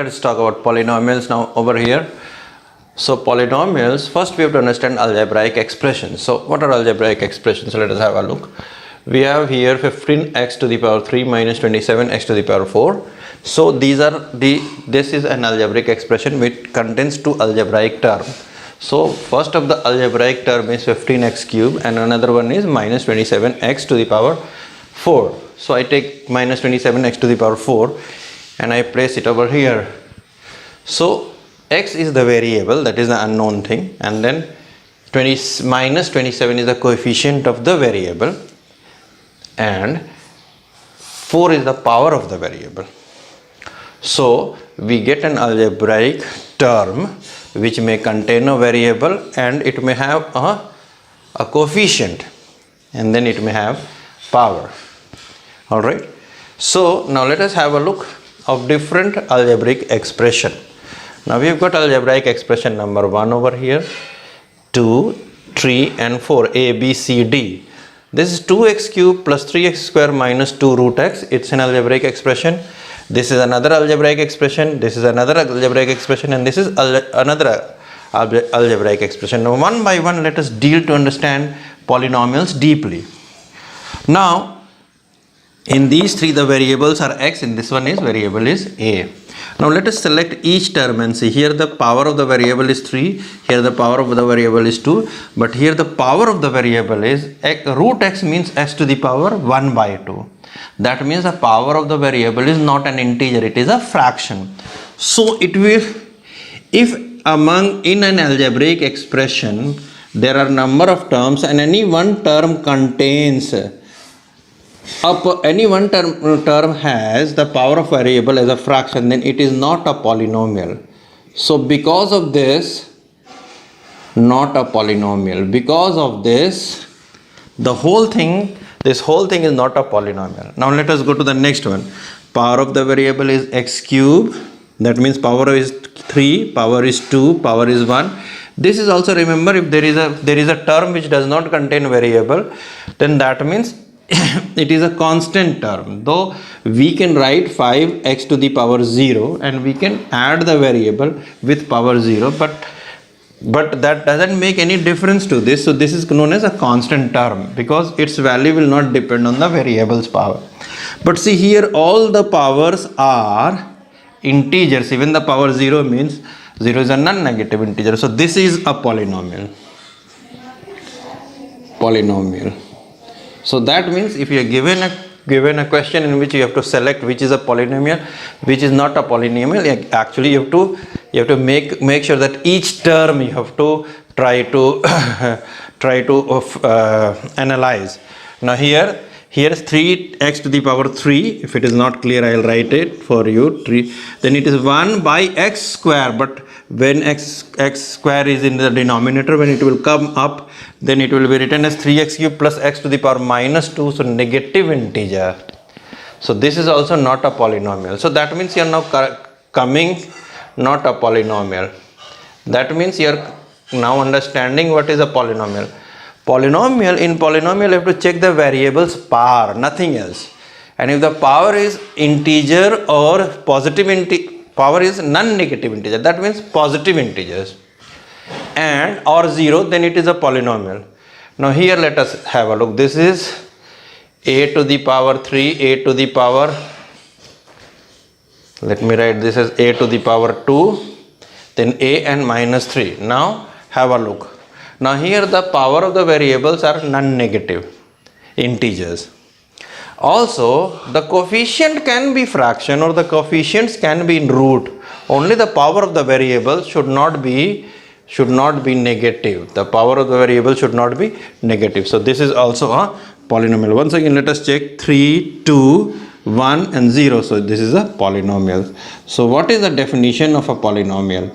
let's talk about polynomials now over here. So polynomials, first we have to understand algebraic expressions. So what are algebraic expressions? So let us have a look. We have here 15x to the power 3 minus 27x to the power 4. So this is an algebraic expression which contains two algebraic terms. So first of the algebraic term is 15x cube and another one is minus 27x to the power 4. So I take minus 27x to the power 4 and I place it over here. So x is the variable, that is the unknown thing, and then minus 27 is the coefficient of the variable and 4 is the power of the variable. So we get an algebraic term which may contain a variable and it may have a coefficient and then it may have power. Alright, so now let us have a look of different algebraic expression. Now we have got algebraic expression number 1 over here, 2, 3 and 4, a, b, c, d. This is 2x cube plus 3x square minus 2 root x. It's an algebraic expression. This is another algebraic expression, this is another algebraic expression, and this is another algebraic expression. Now one by one let us deal to understand polynomials deeply. Now in these three the variables are x, in this one is variable is a. Now let us select each term and see. Here the power of the variable is 3, here the power of the variable is 2, but here the power of the variable is root x means x to the power 1 by 2. That means the power of the variable is not an integer, it is a fraction. So it will, if in an algebraic expression there are number of terms and any one term contains any one term has the power of variable as a fraction, then it is not a polynomial. So because of this, not a polynomial. Because of this, this whole thing is not a polynomial. Now let us go to the next one. Power of the variable is x cube. That means power is 3, power is 2, power is 1. This is also, remember, if there is a term which does not contain variable, then that means it is a constant term. Though we can write 5x to the power 0 and we can add the variable with power 0, but that doesn't make any difference to this. So this is known as a constant term because its value will not depend on the variable's power. But see here, all the powers are integers. Even the power 0 means 0 is a non-negative integer. So this is a polynomial. So that means if you are given a question in which you have to select which is a polynomial, which is not a polynomial, actually you have to make sure that each term you have to try to analyze. Now here is 3x to the power 3. If it is not clear, I will write it for you. 3. Then it is 1 by x square, but when x square is in the denominator, when it will come up, then it will be written as 3x cube plus x to the power minus 2, so negative integer. So this is also not a polynomial. So that means you are now coming not a polynomial. That means you are now understanding what is a polynomial. In polynomial you have to check the variable's power, nothing else. And if the power is integer or power is non-negative integer, that means positive integers, and or 0, then it is a polynomial. Now here let us have a look. This is a to the power 3, a to the power, let me write this as a to the power 2, then a and minus 3. Now have a look. Now here the power of the variables are non-negative integers. Also the coefficient can be fraction or the coefficients can be in root. Only the power of the variable should not be negative. The power of the variable should not be negative. So this is also a polynomial. Once again let us check 3, 2, 1 and 0. So this is a polynomial. So what is the definition of a polynomial?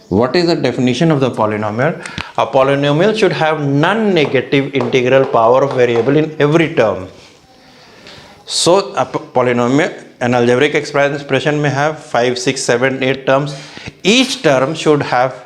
What is the definition of the polynomial? A polynomial should have non-negative integral power of variable in every term. So a polynomial, an algebraic expression may have 5, 6, 7, 8 terms. Each term should have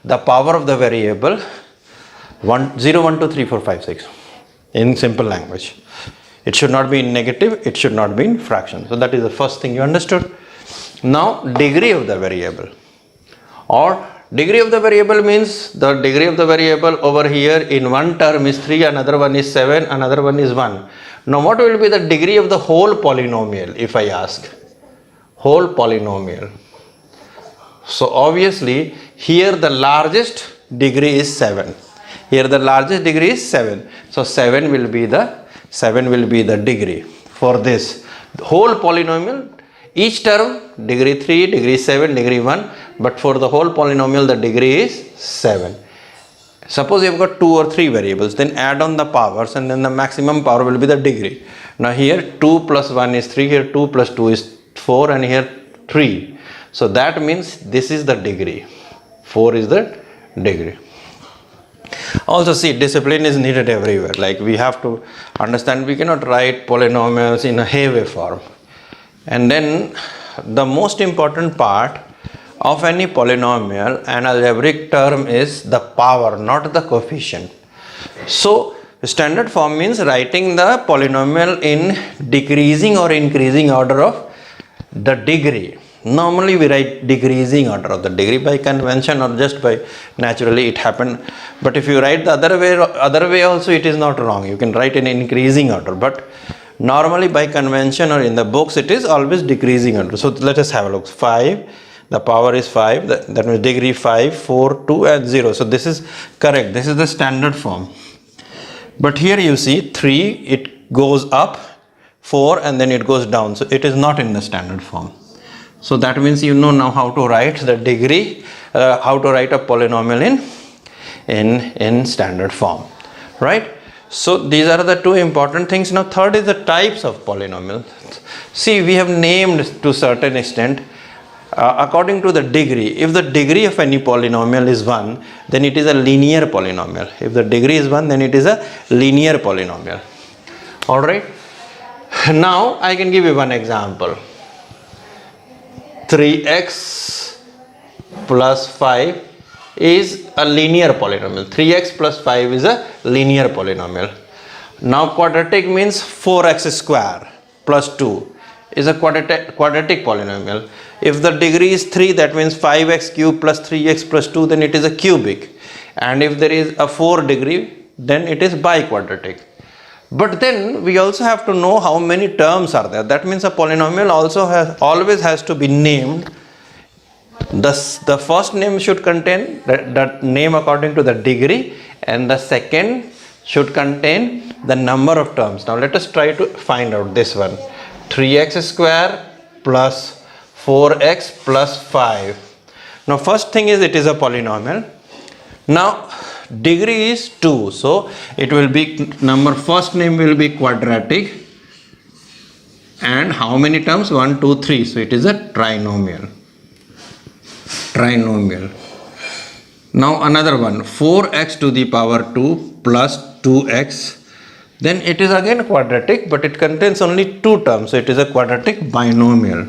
the power of the variable 0, 1, 2, 3, 4, 5, 6 in simple language. It should not be in negative, it should not be in fraction. So that is the first thing you understood. Now degree of the variable, or degree of the variable means the degree of the variable over here in one term is 3, another one is 7, another one is 1. Now what will be the degree of the whole polynomial if I ask? Whole polynomial. So obviously here the largest degree is 7. Here the largest degree is 7. So 7 will be the degree for this whole polynomial. Each term degree 3, degree 7, degree 1, but for the whole polynomial the degree is 7. Suppose you have got 2 or 3 variables, then add on the powers and then the maximum power will be the degree. Now here 2 plus 1 is 3, here 2 plus 2 is 4, and here 3. So that means this is the degree. 4 is the degree. Also see, discipline is needed everywhere. Like we have to understand, we cannot write polynomials in a heavy form. And then the most important part of any polynomial and algebraic term is the power, not the coefficient. So standard form means writing the polynomial in decreasing or increasing order of the degree. Normally we write decreasing order of the degree by convention or just by naturally it happened. But if you write the other way also, it is not wrong. You can write in increasing order, but normally by convention or in the books it is always decreasing order. So let us have a look. 5, the power is 5, that means degree 5, 4, 2 and 0. So this is correct. This is the standard form. But here you see 3, it goes up, 4 and then it goes down. So it is not in the standard form. So that means you know now how to write the degree, how to write a polynomial in standard form, right? So these are the two important things. Now third is the types of polynomial. See, we have named to certain extent according to the degree. If the degree of any polynomial is 1, then it is a linear polynomial. If the degree is 1, then it is a linear polynomial. Alright. Now I can give you one example. 3x plus 5 is a linear polynomial. 3x plus 5 is a linear polynomial. Now quadratic means 4x square plus 2 is a quadratic polynomial. If the degree is 3, that means 5x cube plus 3x plus 2, then it is a cubic. And if there is a 4 degree, then it is biquadratic. But then we also have to know how many terms are there. That means a polynomial also always has to be named. The first name should contain that name according to the degree, and the second should contain the number of terms. Now let us try to find out this one. 3x square plus 4x plus 5. Now first thing is it is a polynomial. Now degree is 2, so it will be first name will be quadratic, and how many terms? 1, 2, 3. So it is a trinomial. Now another one, 4x to the power 2 plus 2x, then it is again quadratic, but it contains only 2 terms, so it is a quadratic binomial.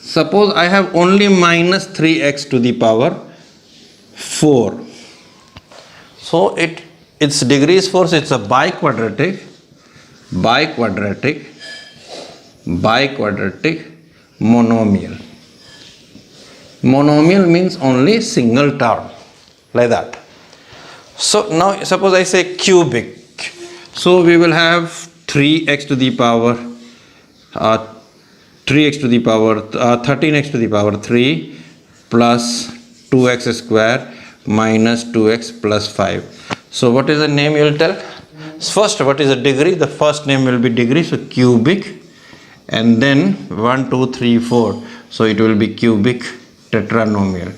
Suppose I have only minus 3x to the power 4. So its degree is 4, so it's a biquadratic monomial. Monomial means only single term, like that. So now suppose I say cubic. So we will have 3x to the power 13x to the power 3 plus 2x square minus 2x plus 5. So what is the name you will tell? First, what is the degree? The first name will be degree, so cubic, and then 1, 2, 3, 4. So it will be cubic tetranomial.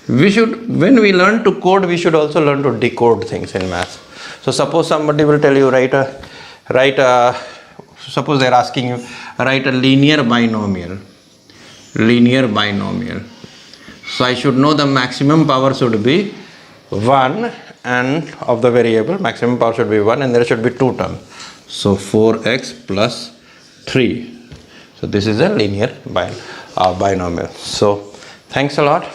When we learn to code, we should also learn to decode things in math. So suppose somebody will tell you suppose they are asking you write a linear binomial. So I should know the maximum power should be 1, and of the variable maximum power should be 1, and there should be 2 terms. So 4x plus 3. So this is a linear binomial. So thanks a lot.